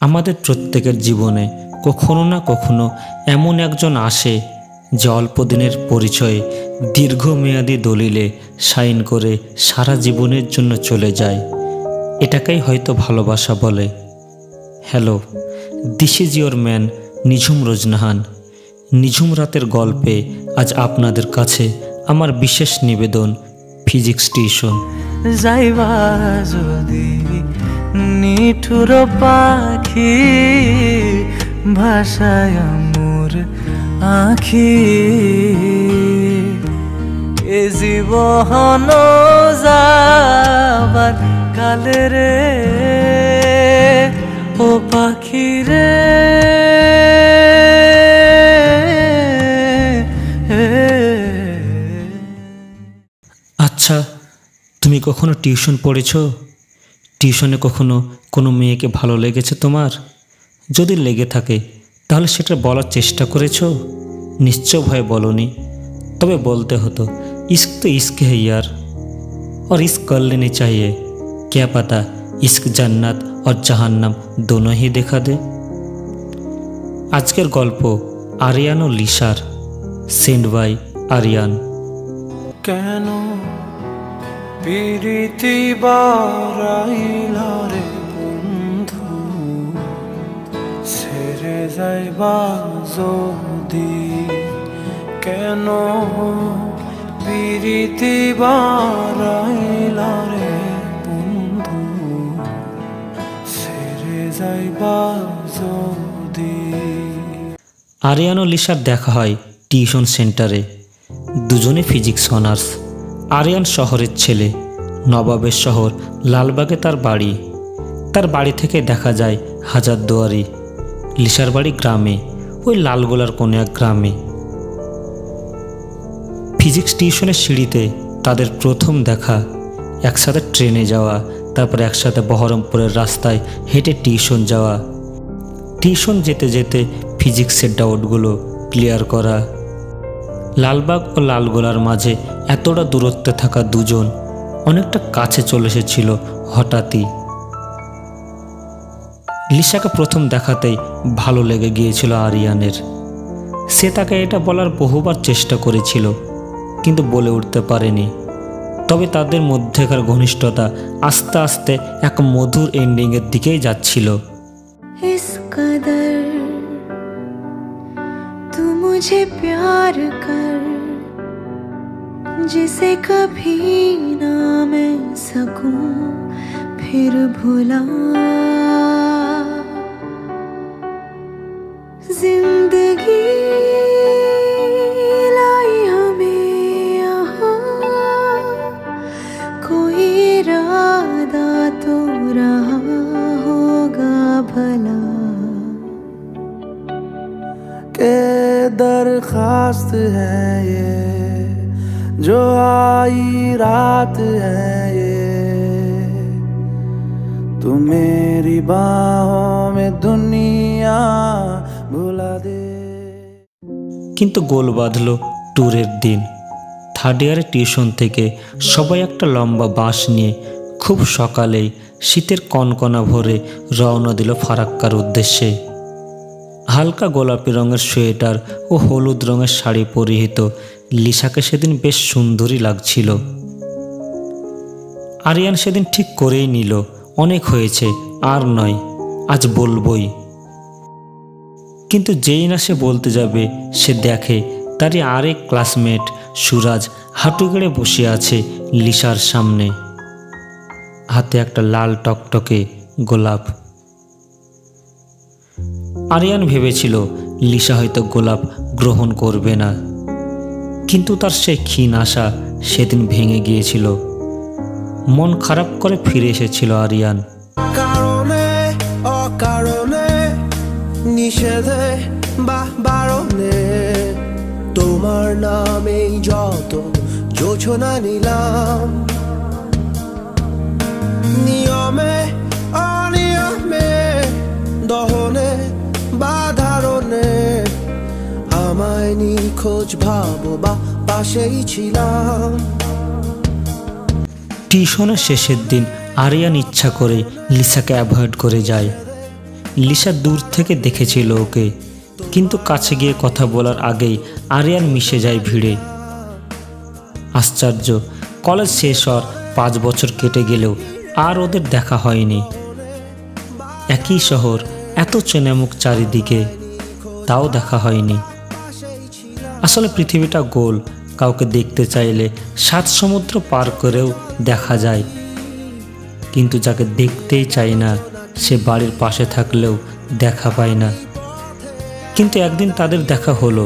আমাদের প্রত্যেকের জীবনে কখনো না কখনো এমন একজন আসে যে অল্প দিনের পরিচয়ে দীর্ঘমেয়াদী দলিলে সাইন করে সারা জীবনের জন্য চলে যায়। এটাকেই হয়তো ভালোবাসা বলে। Hello, this is your man Nijhum Rojnahan. নিঝুম রাতের গল্পে আজ আপনাদের কাছে আমার বিশেষ নিবেদন ফিজিক্স টিউশন। যাইবা যদি নিঠুর পাখি ভাষায় মোর আখি, এ জীবন যাবার কালে রে ও পাখি রে। আচ্ছা, তুমি কখনো টিউশন পড়েছো? টিউশনে কখনো কোনো মেয়েকে ভালো লেগেছে তোমার? যদি লেগে থাকে তাহলে সেটা বলার চেষ্টা করেছো? নিশ্চয় ভয়ে বলনি। তবে বলতে হতো, ইস্ক তো ইস্ক है यार, और इश्क कर लेनी चाहिए। क्या पता इश्क जन्नत और जहन्नम दोनों ही देखा दे। আজকের গল্প আরিয়ান ও লিসার, সেন্ড বাই আরিয়ান। কেন প্রীতি বারাইলা রে বন্ধু, ছেড়ে যাইবা যদি? কেন প্রীতি বারাইলা রে বন্ধু, ছেড়ে যাইবা যদি? আরিয়ান ও লিসার দেখা হয় টিউশন সেন্টারে। দুজনে ফিজিক্স অনার্স। আরিয়ান শহরের ছেলে, নবাবের শহর লালবাগে তার বাড়ি। তার বাড়ি থেকে দেখা যায় হাজারদুয়ারি। লিসার বাড়ি গ্রামে, ওই লালগোলার কোনো এক গ্রামে। ফিজিক্স টিউশনের সিঁড়িতে তাদের প্রথম দেখা। একসাথে ট্রেনে যাওয়া, তারপর একসাথে বহরমপুরের রাস্তায় হেঁটে টিউশন যাওয়া। টিউশন যেতে যেতে ফিজিক্সের ডাউটগুলো ক্লিয়ার করা। লালবাগ ও লালগোলার মাঝে এতটা দূরত্বে থাকা দুজন অনেকটা কাছে চলে এসেছিল হঠাৎই। লিসাকে প্রথম দেখাতেই ভালো লেগে গিয়েছিল আরিয়ানের। সে তাকে এটা বলার বহুবার চেষ্টা করেছিল, কিন্তু বলে উঠতে পারেনি। তবে তাদের মধ্যেকার ঘনিষ্ঠতা আস্তে আস্তে এক মধুর এন্ডিংয়ের দিকেই যাচ্ছিল। इस कदर तू मुझे प्यार कर, जिसे कभी ना मैं सकूं फिर भुला। जिंदगी लाई हमें यहाँ, कोई इरादा तो रहा होगा भला। के दरखास्त है ये जो आई रात है ये, तू मेरी बाहों में दुनिया भुला दे। কিন্তু গোল বাঁধল ট্যুরের দিন। থার্ড ইয়ারে টিউশন থেকে সবাই একটা লম্বা বাস নিয়ে খুব সকালেই শীতের কনকনা ভরে রওনা দিল ফারাক্কার উদ্দেশ্যে। হালকা গোলাপি রঙের সোয়েটার ও হলুদ রঙের শাড়ি পরিহিত লিসাকে সেদিন বেশ সুন্দরী লাগছিল। আরিয়ান সেদিন ঠিক করেই নিল, অনেক হয়েছে, আর নয়, আজ বলবই। কিন্তু যেই না সে বলতে যাবে, সে দেখে তারই আরেক ক্লাসমেট সুরাজ হাঁটু গেড়ে বসে আছে লিসার সামনে, হাতে একটা লাল টকটকে গোলাপ। আরিয়ান ভেবেছিল লিসা হয়তো গোলাপ গ্রহণ করবে না, কিন্তু তার সেই ক্ষীণ আশা সেদিন ভেঙে গিয়েছিল। মন খারাপ করে ফিরে এসেছিল আরিয়ান। কারণে অকারণে নিষেধে বা বারণে তোমার নামেই যত যোজনা নিলাম, নিয়মে অনিয়মে দহনে বা ধারণে আমায় নিখোঁজ ভাবো বা পাশেই ছিলাম। টিউশনের শেষের দিন আরিয়ান ইচ্ছা করে লিসাকে অ্যাভয়েড করে যায়। লিসা দূর থেকে দেখেছিল ওকে, কিন্তু কাছে গিয়ে কথা বলার আগেই আরিয়ান মিশে যায় ভিড়ে। আশ্চর্য, কলেজ শেষ হওয়ার 5 বছর কেটে গেলেও আর ওদের দেখা হয়নি। একই শহর, এত চেনা মুখ চারিদিকে, তাও দেখা হয়নি। আসলে পৃথিবীটা গোল, কাউকে দেখতে চাইলে 7 সমুদ্র পার করেও দেখা যায়, কিন্তু যাকে দেখতেই চাই না সে বাড়ির পাশে থাকলেও দেখা পায় না। কিন্তু একদিন তাদের দেখা হলো।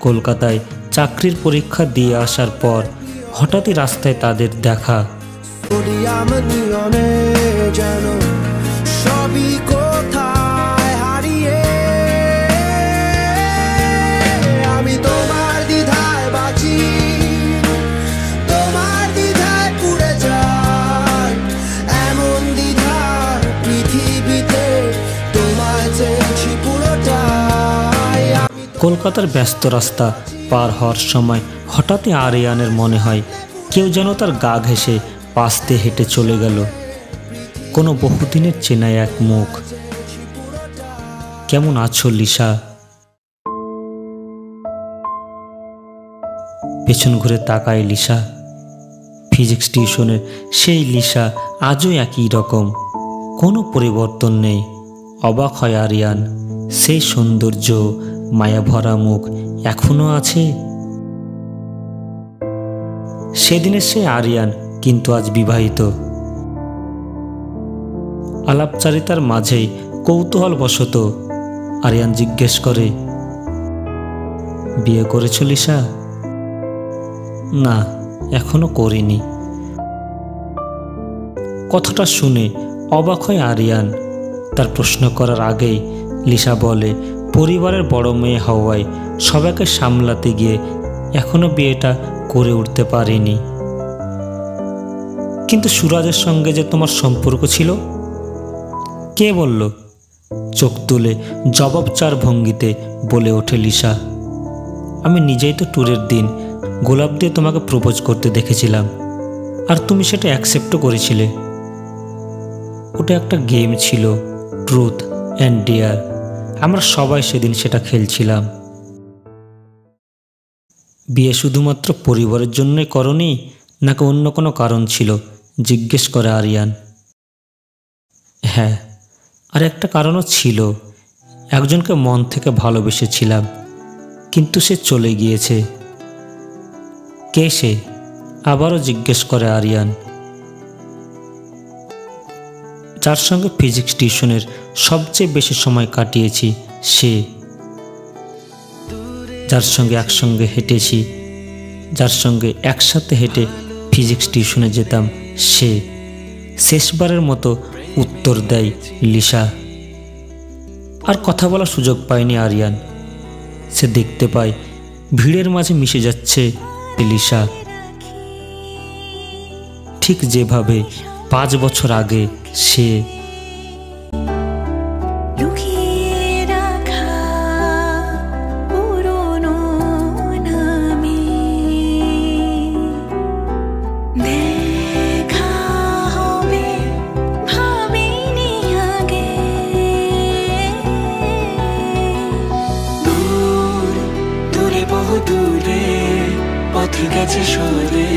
কলকাতায় চাকরির পরীক্ষা দিয়ে আসার পর হঠাৎই রাস্তায় তাদের দেখা। যেন সবই কোথায় হারিয়ে, আমি তোমার দ্বিধায় বাঁচি, তোমার দ্বিধায় পুড়ে যাই, এমন দ্বিধার পৃথিবীতে তোমায় চেয়েছি পুরোটাই। কলকাতার ব্যস্ত রাস্তা পার হওয়ার সময় হঠাৎই আরিয়ানের মনে হয় কেউ যেন তার গা ঘেঁষে পাশ দিয়ে হেঁটে চলে গেল। কোনো বহুদিনের চেনা এক মুখ। কেমন আছো লিসা? পেছন ঘুরে তাকায় লিসা। ফিজিক্স টিউশনের সেই লিসা আজও একই রকম, কোনো পরিবর্তন নেই। অবাক হয় আরিয়ান, সেই সৌন্দর্য, মায়া ভরা মুখ এখনো আছে। সেদিনের সে আরিয়ান, কিন্তু আজ বিবাহিত। আলাপচারিতার মাঝেই কৌতূহলবশত আরিয়ান জিজ্ঞেস করে, বিয়ে করেছ লিসা? না, এখনো করিনি। কথাটা শুনে অবাক হয় আরিয়ান। তার প্রশ্ন করার আগেই লিসা বলে, পরিবারের বড় মেয়ে হওয়ায় সবাইকে সামলাতে গিয়ে এখনো বিয়েটা করে উঠতে পারিনি। কিন্তু সুরাজের সঙ্গে যে তোমার সম্পর্ক ছিল? কে বলল? চোখ তুলে জবাব চার ভঙ্গিতে বলে ওঠে লিসা, আমি নিজেই তো ট্যুরের দিন গোলাপ দিয়ে তোমাকে প্রপোজ করতে দেখেছিলাম, আর তুমি সেটা অ্যাকসেপ্টও করেছিলে। ওটা একটা গেম ছিল, ট্রুথ অ্যান্ড ডেয়ার। আমরা সবাই সেদিন সেটা খেলছিলাম। বিয়ে শুধুমাত্র পরিবারের জন্যই করনি, নাকি অন্য কোনো কারণ ছিল? জিজ্ঞেস করে আরিয়ান। হ্যাঁ, আর একটা কারণও ছিল। একজনকে মন থেকে ভালোবেসেছিলাম, কিন্তু সে চলে গিয়েছে। কে সে? আবারও জিজ্ঞেস করে আরিয়ান। যার সঙ্গে ফিজিক্স টিউশনের সবচেয়ে বেশি সময় কাটিয়েছি সে, যার সঙ্গে একসঙ্গে হেঁটেছি, যার সঙ্গে একসাথে হেঁটে ফিজিক্স টিউশনে যেতাম সে। শেষবারের মতো উত্তর দেয় লিসা। আর কথা বলার সুযোগ পায়নি আরিয়ান। সে দেখতে পায় ভিড়ের মাঝে মিশে যাচ্ছে লিসা, ঠিক যেভাবে 5 বছর আগে সে। গেছে সরে